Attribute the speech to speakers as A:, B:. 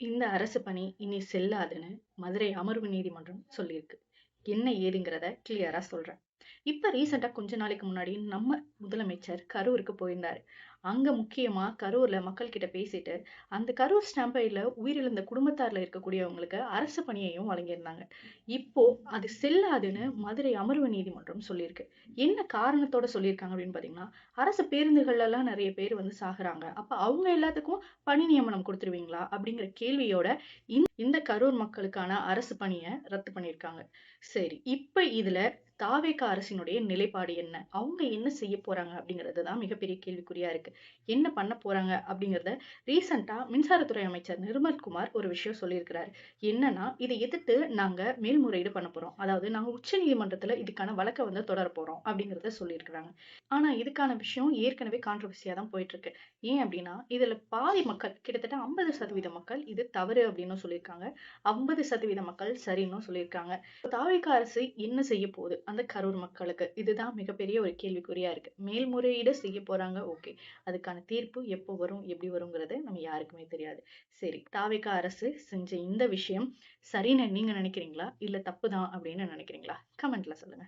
A: இந்த அரசு பணி இனி செல்லாதுன்னு மதுரை அமர்வு நீதிமன்றம் சொல்லியிருக்கு. என்ன ஏதுங்கிறத கிளியரா சொல்றேன். இப்ப ரீசென்ட்டா கொஞ்ச நாளைக்கு முன்னாடி நம்ம முதலமைச்சர் கரூருக்கு போயிருந்தாரு. அங்க முக்கியமா கரூர்ல மக்கள் கிட்ட பேசிட்டு, அந்த கரூர் ஸ்டாம்பேட்ல உயிரிழந்த குடும்பத்தார்ல இருக்கக்கூடியவங்களுக்கு அரசு பணியையும் வழங்கியிருந்தாங்க. இப்போ அது செல்லாதுன்னு மதுரை அமர்வு நீதிமன்றம் சொல்லியிருக்கு. என்ன காரணத்தோட சொல்லியிருக்காங்க அப்படின்னு பார்த்தீங்கன்னா, அரசு பேருந்துகள்லலாம் நெறைய பேர் வந்து சாகுறாங்க. அப்ப அவங்க எல்லாத்துக்கும் பணி நியமனம் குடுத்துருவீங்களா? அப்படிங்கிற கேள்வியோட இந்த கரூர் மக்களுக்கான அரசு பணிய ரத்து பண்ணியிருக்காங்க. சரி, இப்ப இதுல தாவேகா அரசினுடைய நிலைப்பாடு என்ன? அவங்க என்ன செய்ய போறாங்க? அப்படிங்கிறது தான் மிகப்பெரிய கேள்விக்குறியா இருக்கு. என்ன பண்ண போறாங்க? அப்படிங்கிறத ரீசென்ட்டா மின்சாரத்துறை அமைச்சர் நிர்மல்குமார் ஒரு விஷயம் சொல்லியிருக்கிறாரு. என்னன்னா, இதை எதிர்த்து நாங்க மேல்முறையீடு பண்ண போறோம். அதாவது நாங்க உச்சநீதிமன்றத்துல இதுக்கான வழக்க வந்து தொடரப் போறோம் அப்படிங்கிறத சொல்லியிருக்கிறாங்க. ஆனா இதுக்கான விஷயம் ஏற்கனவே கான்ட்ரோவர்சியா தான் போயிட்டு இருக்கு. ஏன் அப்படின்னா, இதுல பாதி மக்கள் கிட்டத்தட்ட 50% மக்கள் இது தவறு அப்படின்னு சொல்லியிருக்காங்க. 50% மக்கள் சரின்னும் சொல்லியிருக்காங்க. தாவேகா அரசு என்ன செய்ய போகுது அந்த கரூர் மக்களுக்கு? இதுதான் மிகப்பெரிய ஒரு கேள்விக்குறியா இருக்கு. மேல்முறையீடு செய்ய போறாங்க ஓகே. அதுக்கான தீர்ப்பு எப்போ வரும்? எப்படி வருங்கிறது நம்ம யாருக்குமே தெரியாது. சரி, தாவேகா அரசு செஞ்ச இந்த விஷயம் சரின்னு நீங்க நினைக்கிறீங்களா? இல்ல தப்பு தான் அப்படின்னு நினைக்கிறீங்களா? கமெண்ட்ல சொல்லுங்க.